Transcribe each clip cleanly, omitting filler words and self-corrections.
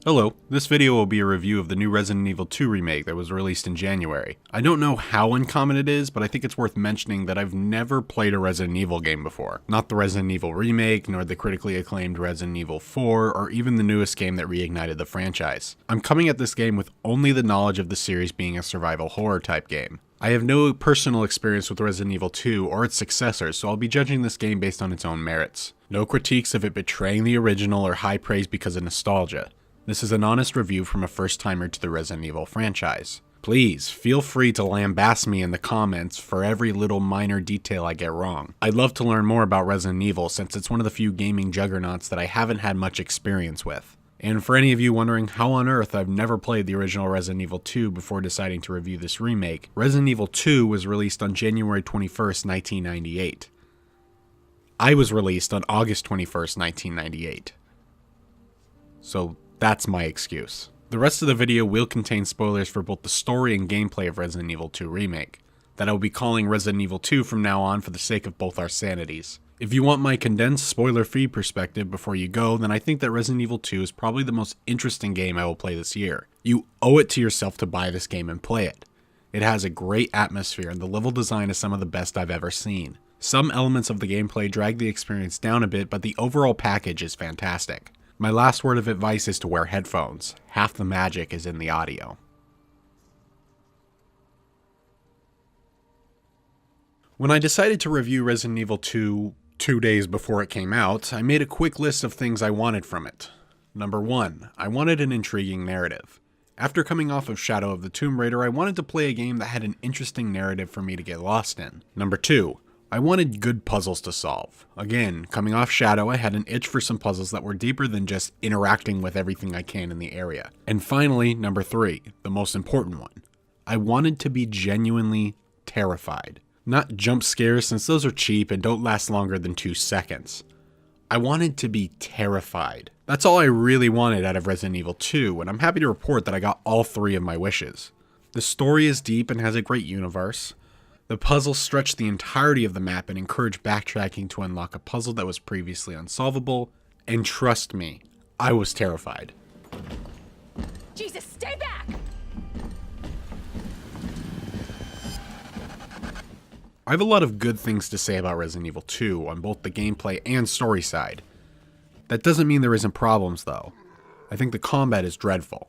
Hello, this video will be a review of the new Resident Evil 2 remake that was released in January. I don't know how uncommon it is, but I think it's worth mentioning that I've never played a Resident Evil game before. Not the Resident Evil remake, nor the critically acclaimed Resident Evil 4, or even the newest game that reignited the franchise. I'm coming at this game with only the knowledge of the series being a survival horror type game. I have no personal experience with Resident Evil 2 or its successors, so I'll be judging this game based on its own merits. No critiques of it betraying the original or high praise because of nostalgia. This is an honest review from a first-timer to the Resident Evil franchise. Please, feel free to lambaste me in the comments for every little minor detail I get wrong. I'd love to learn more about Resident Evil since it's one of the few gaming juggernauts that I haven't had much experience with. And for any of you wondering how on earth I've never played the original Resident Evil 2 before deciding to review this remake, Resident Evil 2 was released on January 21st, 1998. I was released on August 21st, 1998. So that's my excuse. The rest of the video will contain spoilers for both the story and gameplay of Resident Evil 2 Remake, that I will be calling Resident Evil 2 from now on for the sake of both our sanities. If you want my condensed, spoiler-free perspective before you go, then I think that Resident Evil 2 is probably the most interesting game I will play this year. You owe it to yourself to buy this game and play it. It has a great atmosphere and the level design is some of the best I've ever seen. Some elements of the gameplay drag the experience down a bit, but the overall package is fantastic. My last word of advice is to wear headphones. Half the magic is in the audio. When I decided to review Resident Evil 2 2 days before it came out, I made a quick list of things I wanted from it. Number 1, I wanted an intriguing narrative. After coming off of Shadow of the Tomb Raider, I wanted to play a game that had an interesting narrative for me to get lost in. Number 2, I wanted good puzzles to solve. Again, coming off Shadow, I had an itch for some puzzles that were deeper than just interacting with everything I can in the area. And finally, number 3, the most important one. I wanted to be genuinely terrified. Not jump scares, since those are cheap and don't last longer than 2 seconds. I wanted to be terrified. That's all I really wanted out of Resident Evil 2, and I'm happy to report that I got all 3 of my wishes. The story is deep and has a great universe. The puzzles stretch the entirety of the map and encourage backtracking to unlock a puzzle that was previously unsolvable, and trust me, I was terrified. Jesus, stay back! I have a lot of good things to say about Resident Evil 2 on both the gameplay and story side. That doesn't mean there isn't problems though. I think the combat is dreadful.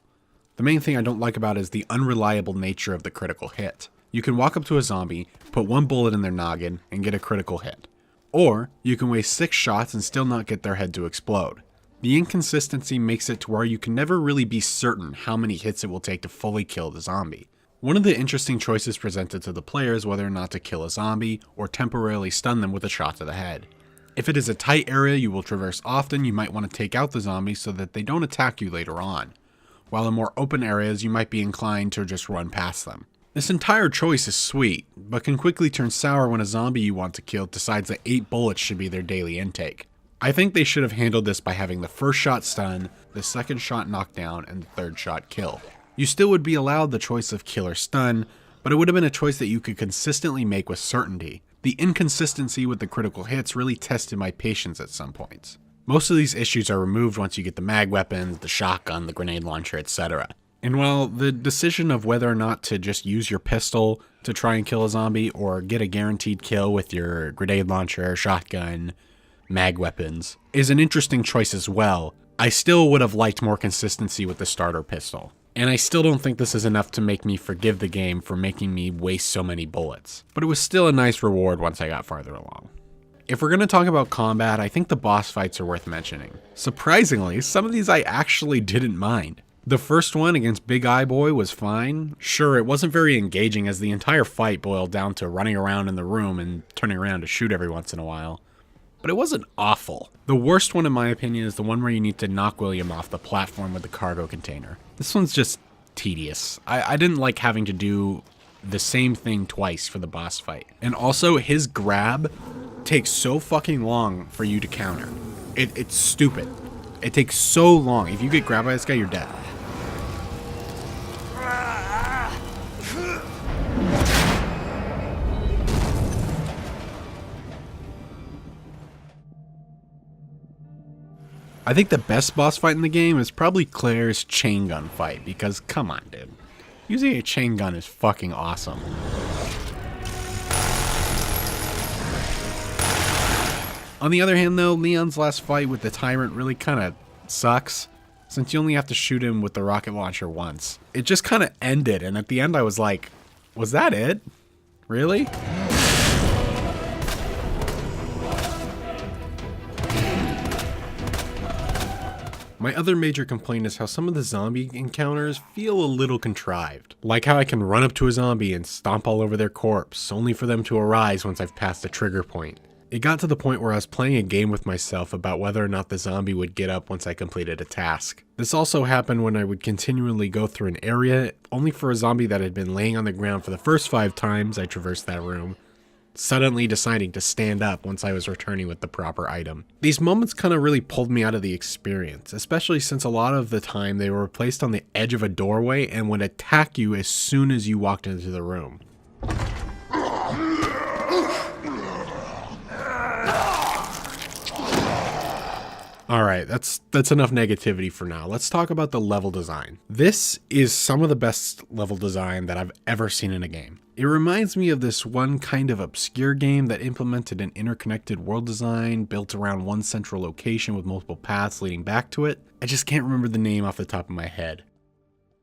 The main thing I don't like about it is the unreliable nature of the critical hit. You can walk up to a zombie, put 1 bullet in their noggin, and get a critical hit. Or, you can waste 6 shots and still not get their head to explode. The inconsistency makes it to where you can never really be certain how many hits it will take to fully kill the zombie. One of the interesting choices presented to the player is whether or not to kill a zombie, or temporarily stun them with a shot to the head. If it is a tight area you will traverse often, you might want to take out the zombie so that they don't attack you later on. While in more open areas, you might be inclined to just run past them. This entire choice is sweet, but can quickly turn sour when a zombie you want to kill decides that 8 bullets should be their daily intake. I think they should have handled this by having the first shot stun, the second shot knockdown, and the third shot kill. You still would be allowed the choice of kill or stun, but it would have been a choice that you could consistently make with certainty. The inconsistency with the critical hits really tested my patience at some points. Most of these issues are removed once you get the mag weapons, the shotgun, the grenade launcher, etc. And while the decision of whether or not to just use your pistol to try and kill a zombie or get a guaranteed kill with your grenade launcher, shotgun, mag weapons is an interesting choice as well, I still would have liked more consistency with the starter pistol. And I still don't think this is enough to make me forgive the game for making me waste so many bullets. But it was still a nice reward once I got farther along. If we're going to talk about combat, I think the boss fights are worth mentioning. Surprisingly, some of these I actually didn't mind. The first one against Big Eye Boy was fine. Sure, it wasn't very engaging as the entire fight boiled down to running around in the room and turning around to shoot every once in a while. But it wasn't awful. The worst one in my opinion is the one where you need to knock William off the platform with the cargo container. This one's just tedious. I didn't like having to do the same thing twice for the boss fight. And also, his grab takes so fucking long for you to counter. It's stupid. It takes so long. If you get grabbed by this guy, you're dead. I think the best boss fight in the game is probably Claire's chain gun fight, because come on, dude. Using a chain gun is fucking awesome. On the other hand though, Leon's last fight with the Tyrant really kinda sucks, since you only have to shoot him with the rocket launcher once. It just kinda ended, and at the end I was like, was that it? Really? My other major complaint is how some of the zombie encounters feel a little contrived. Like how I can run up to a zombie and stomp all over their corpse, only for them to arise once I've passed a trigger point. It got to the point where I was playing a game with myself about whether or not the zombie would get up once I completed a task. This also happened when I would continually go through an area, only for a zombie that had been laying on the ground for the first 5 times I traversed that room, suddenly deciding to stand up once I was returning with the proper item. These moments kind of really pulled me out of the experience, especially since a lot of the time they were placed on the edge of a doorway and would attack you as soon as you walked into the room. Alright, that's enough negativity for now. Let's talk about the level design. This is some of the best level design that I've ever seen in a game. It reminds me of this one kind of obscure game that implemented an interconnected world design built around one central location with multiple paths leading back to it. I just can't remember the name off the top of my head.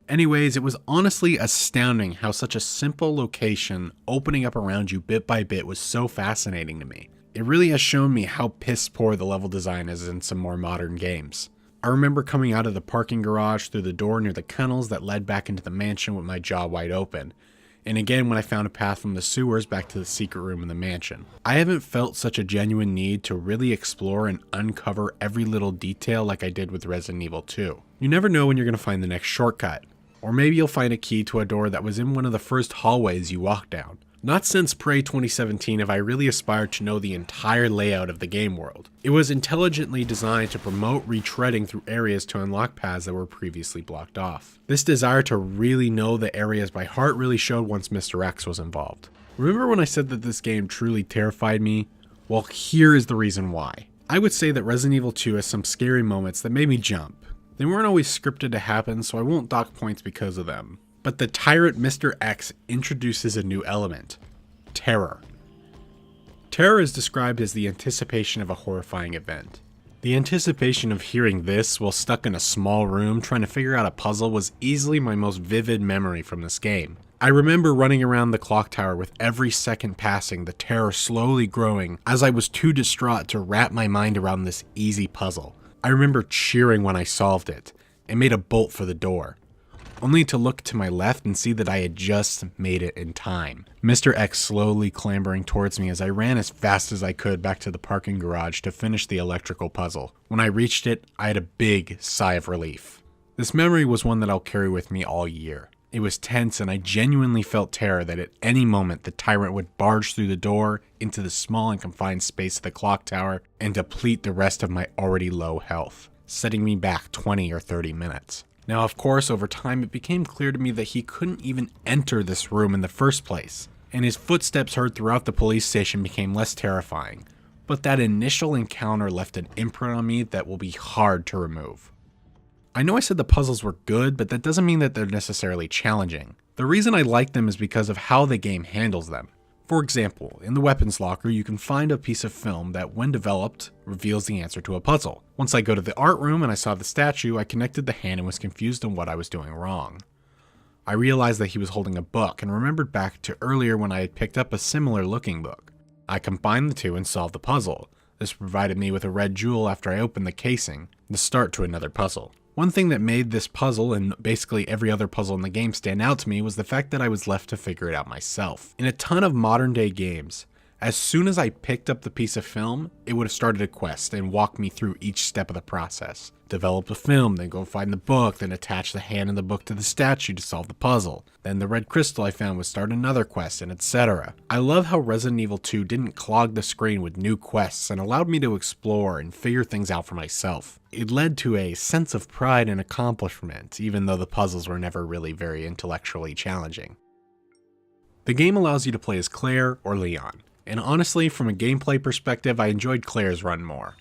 Anyways, it was honestly astounding how such a simple location opening up around you bit by bit was so fascinating to me. It really has shown me how piss poor the level design is in some more modern games. I remember coming out of the parking garage through the door near the kennels that led back into the mansion with my jaw wide open, and again when I found a path from the sewers back to the secret room in the mansion. I haven't felt such a genuine need to really explore and uncover every little detail like I did with Resident Evil 2. You never know when you're going to find the next shortcut, or maybe you'll find a key to a door that was in one of the first hallways you walked down. Not since Prey 2017 have I really aspired to know the entire layout of the game world. It was intelligently designed to promote retreading through areas to unlock paths that were previously blocked off. This desire to really know the areas by heart really showed once Mr. X was involved. Remember when I said that this game truly terrified me? Well, here is the reason why. I would say that Resident Evil 2 has some scary moments that made me jump. They weren't always scripted to happen, so I won't dock points because of them. But the Tyrant Mr. X introduces a new element: terror. Terror is described as the anticipation of a horrifying event. The anticipation of hearing this while stuck in a small room trying to figure out a puzzle was easily my most vivid memory from this game. I remember running around the clock tower with every second passing, the terror slowly growing as I was too distraught to wrap my mind around this easy puzzle. I remember cheering when I solved it and made a bolt for the door, only to look to my left and see that I had just made it in time. Mr. X slowly clambering towards me as I ran as fast as I could back to the parking garage to finish the electrical puzzle. When I reached it, I had a big sigh of relief. This memory was one that I'll carry with me all year. It was tense, and I genuinely felt terror that at any moment the Tyrant would barge through the door into the small and confined space of the clock tower and deplete the rest of my already low health, setting me back 20 or 30 minutes. Now, of course, over time it became clear to me that he couldn't even enter this room in the first place, and his footsteps heard throughout the police station became less terrifying, but that initial encounter left an imprint on me that will be hard to remove. I know I said the puzzles were good, but that doesn't mean that they're necessarily challenging. The reason I like them is because of how the game handles them. For example, in the weapons locker you can find a piece of film that, when developed, reveals the answer to a puzzle. Once I go to the art room and I saw the statue, I connected the hand and was confused on what I was doing wrong. I realized that he was holding a book and remembered back to earlier when I had picked up a similar looking book. I combined the two and solved the puzzle. This provided me with a red jewel after I opened the casing, the start to another puzzle. One thing that made this puzzle and basically every other puzzle in the game stand out to me was the fact that I was left to figure it out myself. In a ton of modern day games, as soon as I picked up the piece of film, it would have started a quest and walked me through each step of the process. Develop the film, then go find the book, then attach the hand in the book to the statue to solve the puzzle. Then the red crystal I found would start another quest, and etc. I love how Resident Evil 2 didn't clog the screen with new quests and allowed me to explore and figure things out for myself. It led to a sense of pride and accomplishment, even though the puzzles were never really very intellectually challenging. The game allows you to play as Claire or Leon, and honestly, from a gameplay perspective, I enjoyed Claire's run more.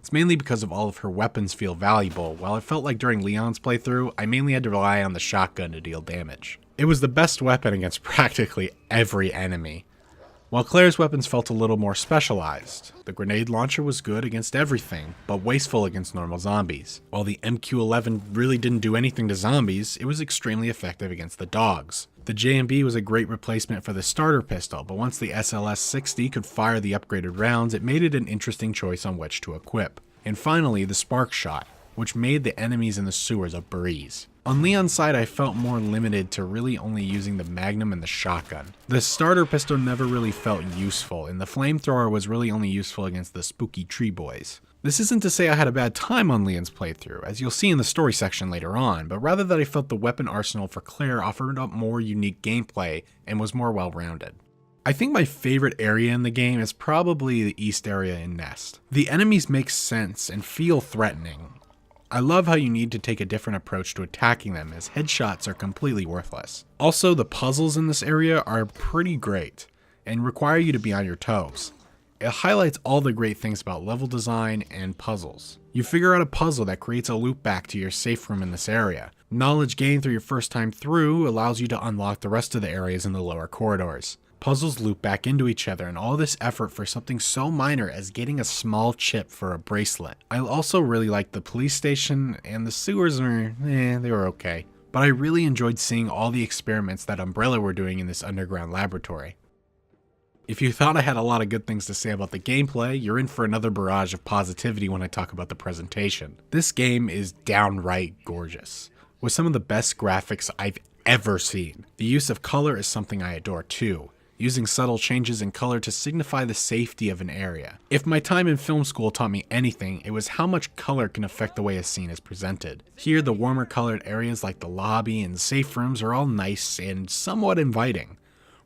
It's mainly because of all of her weapons feel valuable, while it felt like during Leon's playthrough, I mainly had to rely on the shotgun to deal damage. It was the best weapon against practically every enemy, while Claire's weapons felt a little more specialized. The grenade launcher was good against everything, but wasteful against normal zombies. While the MQ-11 really didn't do anything to zombies, it was extremely effective against the dogs. The J&B was a great replacement for the starter pistol, but once the SLS-60 could fire the upgraded rounds, it made it an interesting choice on which to equip. And finally, the spark shot, which made the enemies in the sewers a breeze. On Leon's side, I felt more limited to really only using the Magnum and the shotgun. The starter pistol never really felt useful, and the flamethrower was really only useful against the spooky tree boys. This isn't to say I had a bad time on Leon's playthrough, as you'll see in the story section later on, but rather that I felt the weapon arsenal for Claire offered up more unique gameplay and was more well-rounded. I think my favorite area in the game is probably the east area in Nest. The enemies make sense and feel threatening. I love how you need to take a different approach to attacking them, as headshots are completely worthless. Also, the puzzles in this area are pretty great and require you to be on your toes. It highlights all the great things about level design and puzzles. You figure out a puzzle that creates a loop back to your safe room in this area. Knowledge gained through your first time through allows you to unlock the rest of the areas in the lower corridors. Puzzles loop back into each other, and all this effort for something so minor as getting a small chip for a bracelet. I also really liked the police station, and the sewers were, they were okay. But I really enjoyed seeing all the experiments that Umbrella were doing in this underground laboratory. If you thought I had a lot of good things to say about the gameplay, you're in for another barrage of positivity when I talk about the presentation. This game is downright gorgeous, with some of the best graphics I've ever seen. The use of color is something I adore too, using subtle changes in color to signify the safety of an area. If my time in film school taught me anything, it was how much color can affect the way a scene is presented. Here, the warmer colored areas like the lobby and safe rooms are all nice and somewhat inviting,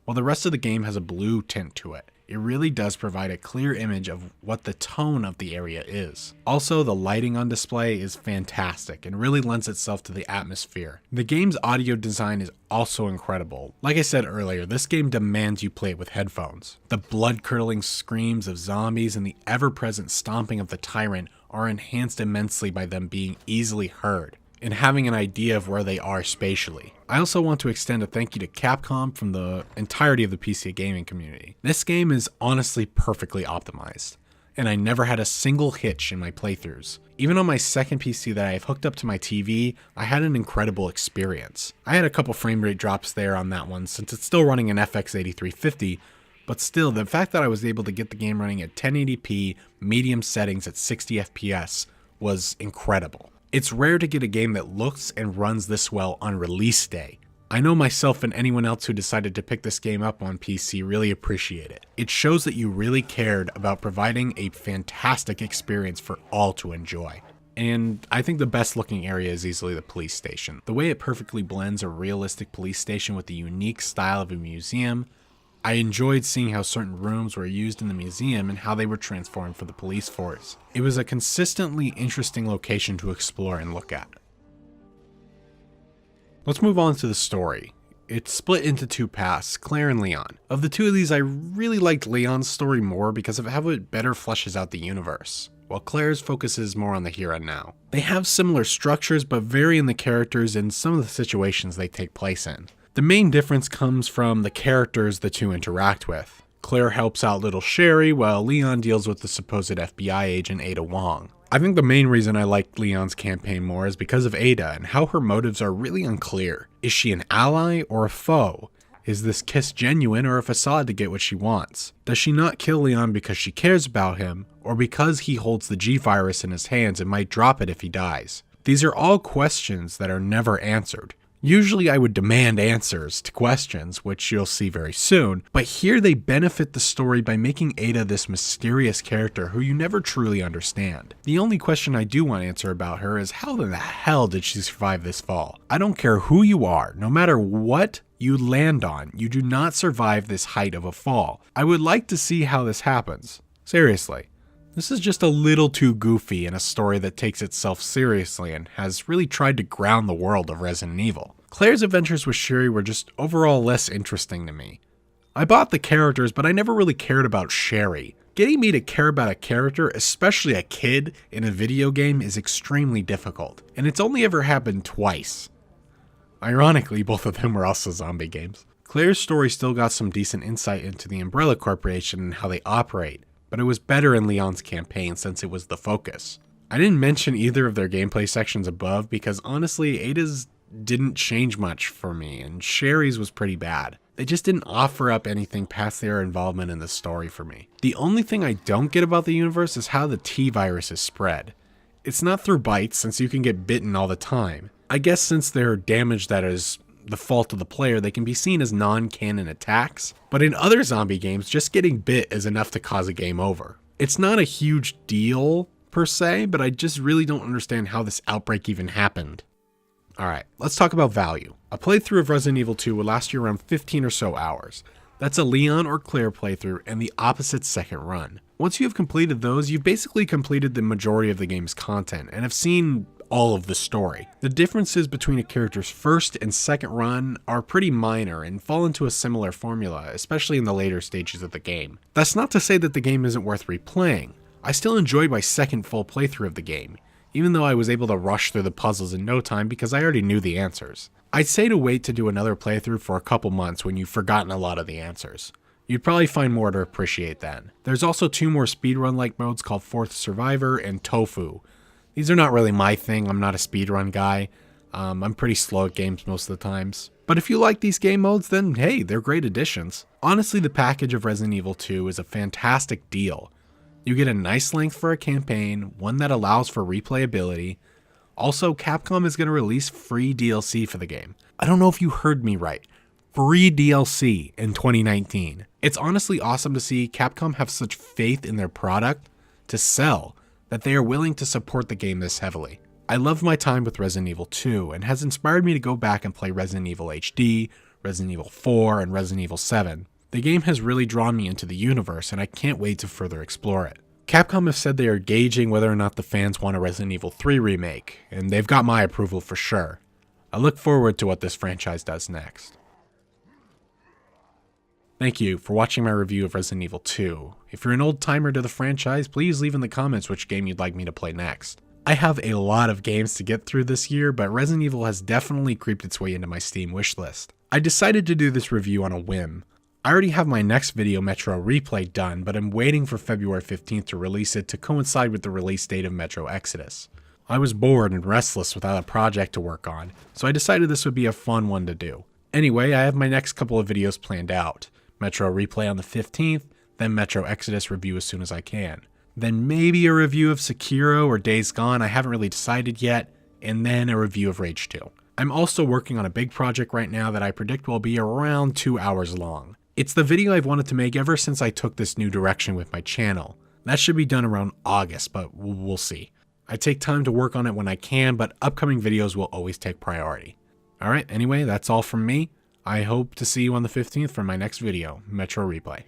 while the rest of the game has a blue tint to it. It really does provide a clear image of what the tone of the area is. Also, the lighting on display is fantastic and really lends itself to the atmosphere. The game's audio design is also incredible. Like I said earlier, this game demands you play it with headphones. The blood-curdling screams of zombies and the ever-present stomping of the tyrant are enhanced immensely by them being easily heard and having an idea of where they are spatially. I also want to extend a thank you to Capcom from the entirety of the PC gaming community. This game is honestly perfectly optimized, and I never had a single hitch in my playthroughs. Even on my second PC that I have hooked up to my TV, I had an incredible experience. I had a couple frame rate drops there on that one since it's still running an FX 8350, but still, the fact that I was able to get the game running at 1080p medium settings at 60 FPS was incredible. It's rare to get a game that looks and runs this well on release day. I know myself and anyone else who decided to pick this game up on PC really appreciate it. It shows that you really cared about providing a fantastic experience for all to enjoy. And I think the best looking area is easily the police station. The way it perfectly blends a realistic police station with the unique style of a museum. I enjoyed seeing how certain rooms were used in the museum and how they were transformed for the police force. It was a consistently interesting location to explore and look at. Let's move on to the story. It's split into two paths, Claire and Leon. Of the two of these, I really liked Leon's story more because of how it better fleshes out the universe, while Claire's focuses more on the here and now. They have similar structures but vary in the characters and some of the situations they take place in. The main difference comes from the characters the two interact with. Claire helps out little Sherry, while Leon deals with the supposed FBI agent Ada Wong. I think the main reason I liked Leon's campaign more is because of Ada and how her motives are really unclear. Is she an ally or a foe? Is this kiss genuine or a facade to get what she wants? Does she not kill Leon because she cares about him, or because he holds the G-Virus in his hands and might drop it if he dies? These are all questions that are never answered. Usually I would demand answers to questions, which you'll see very soon, but here they benefit the story by making Ada this mysterious character who you never truly understand. The only question I do want to answer about her is how in the hell did she survive this fall? I don't care who you are, no matter what you land on, you do not survive this height of a fall. I would like to see how this happens. Seriously. This is just a little too goofy in a story that takes itself seriously and has really tried to ground the world of Resident Evil. Claire's adventures with Sherry were just overall less interesting to me. I bought the characters, but I never really cared about Sherry. Getting me to care about a character, especially a kid, in a video game is extremely difficult, and it's only ever happened twice. Ironically, both of them were also zombie games. Claire's story still got some decent insight into the Umbrella Corporation and how they operate, but it was better in Leon's campaign since it was the focus. I didn't mention either of their gameplay sections above because honestly, Ada's didn't change much for me, and Sherry's was pretty bad. They just didn't offer up anything past their involvement in the story for me. The only thing I don't get about the universe is how the T-virus is spread. It's not through bites, since you can get bitten all the time. I guess since they're damage that is the fault of the player, they can be seen as non-canon attacks, but in other zombie games, just getting bit is enough to cause a game over. It's not a huge deal, per se, but I just really don't understand how this outbreak even happened. Alright, let's talk about value. A playthrough of Resident Evil 2 will last you around 15 or so hours. That's a Leon or Claire playthrough and the opposite second run. Once you have completed those, you've basically completed the majority of the game's content and have seen all of the story. The differences between a character's first and second run are pretty minor and fall into a similar formula, especially in the later stages of the game. That's not to say that the game isn't worth replaying. I still enjoyed my second full playthrough of the game, even though I was able to rush through the puzzles in no time because I already knew the answers. I'd say to wait to do another playthrough for a couple months when you've forgotten a lot of the answers. You'd probably find more to appreciate then. There's also 2 more speedrun-like modes called Fourth Survivor and Tofu. These are not really my thing, I'm not a speedrun guy. I'm pretty slow at games most of the times. But if you like these game modes, then hey, they're great additions. Honestly, the package of Resident Evil 2 is a fantastic deal. You get a nice length for a campaign, one that allows for replayability. Also, Capcom is going to release free DLC for the game. I don't know if you heard me right. Free DLC in 2019. It's honestly awesome to see Capcom have such faith in their product to sell that they are willing to support the game this heavily. I loved my time with Resident Evil 2 and has inspired me to go back and play Resident Evil HD, Resident Evil 4, and Resident Evil 7. The game has really drawn me into the universe and I can't wait to further explore it. Capcom have said they are gauging whether or not the fans want a Resident Evil 3 remake, and they've got my approval for sure. I look forward to what this franchise does next. Thank you for watching my review of Resident Evil 2. If you're an old timer to the franchise, please leave in the comments which game you'd like me to play next. I have a lot of games to get through this year, but Resident Evil has definitely creeped its way into my Steam wishlist. I decided to do this review on a whim. I already have my next video Metro Replay done, but I'm waiting for February 15th to release it to coincide with the release date of Metro Exodus. I was bored and restless without a project to work on, so I decided this would be a fun one to do. Anyway, I have my next couple of videos planned out. Metro Replay on the 15th, then Metro Exodus review as soon as I can. Then maybe a review of Sekiro or Days Gone, I haven't really decided yet, and then a review of Rage 2. I'm also working on a big project right now that I predict will be around 2 hours long. It's the video I've wanted to make ever since I took this new direction with my channel. That should be done around August, but we'll see. I take time to work on it when I can, but upcoming videos will always take priority. Alright, anyway, that's all from me. I hope to see you on the 15th for my next video, Metro Replay.